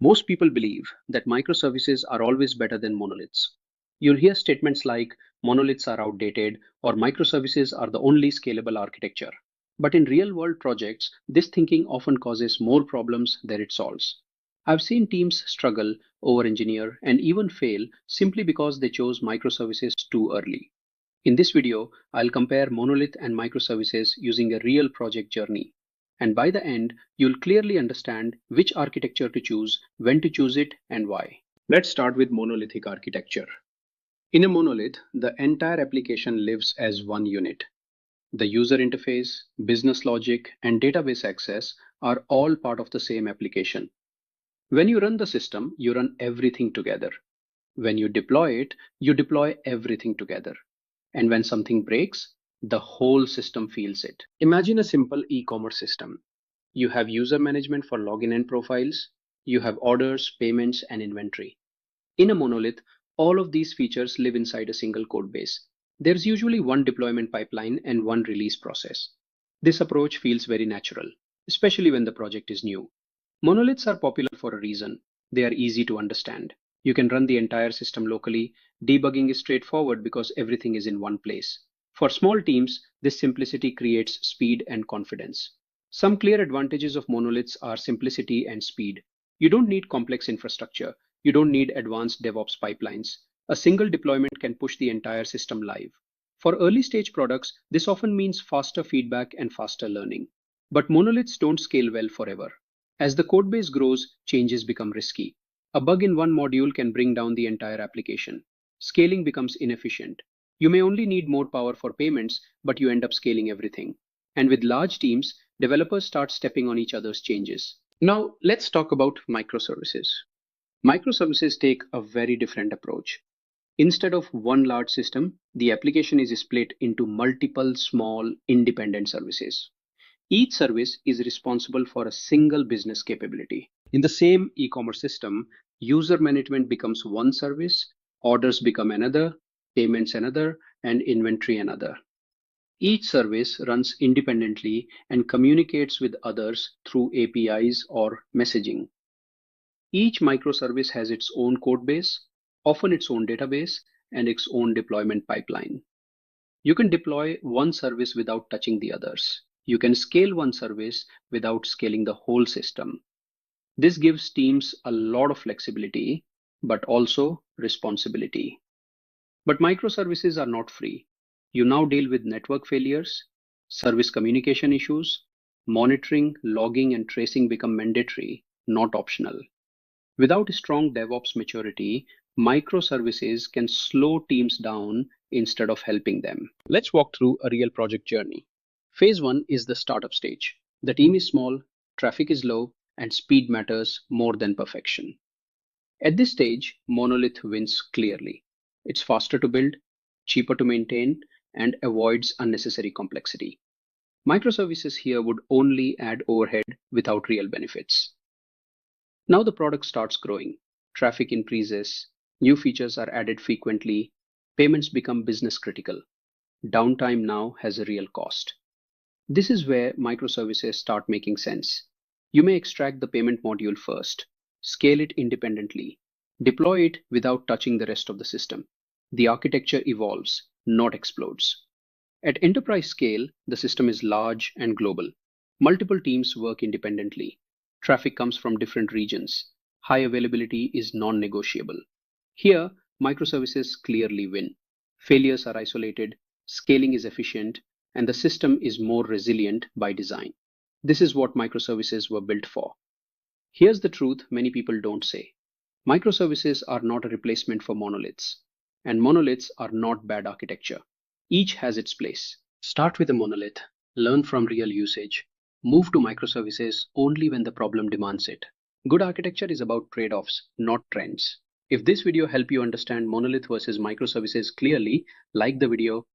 Most people believe that microservices are always better than monoliths. You'll hear statements like monoliths are outdated or microservices are the only scalable architecture. But in real world projects, this thinking often causes more problems than it solves. I've seen teams struggle, over engineer, and even fail simply because they chose microservices too early. In this video, I'll compare monolith and microservices using a real project journey. And by the end, you'll clearly understand which architecture to choose, when to choose it, and why. Let's start with monolithic architecture. In a monolith, the entire application lives as one unit. The user interface, business logic, and database access are all part of the same application. When you run the system, you run everything together. When you deploy everything together. And when something breaks, the whole system feels it. Imagine a simple e-commerce system. You have user management for login and profiles. You have orders, payments, and inventory. In a monolith, all of these features live inside a single code base. There's usually one deployment pipeline and one release process. This approach feels very natural, especially when the project is new. Monoliths are popular for a reason. They are easy to understand. You can run the entire system locally. Debugging is straightforward because everything is in one place. For small teams, this simplicity creates speed and confidence. Some clear advantages of monoliths are simplicity and speed. You don't need complex infrastructure. You don't need advanced DevOps pipelines. A single deployment can push the entire system live. For early stage products, this often means faster feedback and faster learning. But monoliths don't scale well forever. As the codebase grows, changes become risky. A bug in one module can bring down the entire application. Scaling becomes inefficient. You may only need more power for payments, but you end up scaling everything. And with large teams, developers start stepping on each other's changes. Now, let's talk about microservices. Microservices take a very different approach. Instead of one large system, the application is split into multiple small independent services. Each service is responsible for a single business capability. In the same e-commerce system, user management becomes one service, orders become another, payments another, and inventory another. Each service runs independently and communicates with others through APIs or messaging. Each microservice has its own code base, often its own database, and its own deployment pipeline. You can deploy one service without touching the others. You can scale one service without scaling the whole system. This gives teams a lot of flexibility, but also responsibility. But microservices are not free. You now deal with network failures, service communication issues, monitoring, logging, and tracing become mandatory, not optional. Without strong DevOps maturity, microservices can slow teams down instead of helping them. Let's walk through a real project journey. Phase 1 is the startup stage. The team is small, traffic is low, and speed matters more than perfection. At this stage, Monolith wins clearly. It's faster to build, cheaper to maintain, and avoids unnecessary complexity. Microservices here would only add overhead without real benefits. Now the product starts growing. Traffic increases, new features are added frequently, payments become business critical. Downtime now has a real cost. This is where microservices start making sense. You may extract the payment module first, scale it independently, deploy it without touching the rest of the system. The architecture evolves, not explodes. At enterprise scale, the system is large and global. Multiple teams work independently. Traffic comes from different regions. High availability is non-negotiable. Here, microservices clearly win. Failures are isolated, scaling is efficient, and the system is more resilient by design. This is what microservices were built for. Here's the truth many people don't say. Microservices are not a replacement for monoliths, and monoliths are not bad architecture. Each has its place. Start with a monolith, learn from real usage, move to microservices only when the problem demands it. Good architecture is about trade-offs, not trends. If this video helped you understand monolith versus microservices clearly, like the video,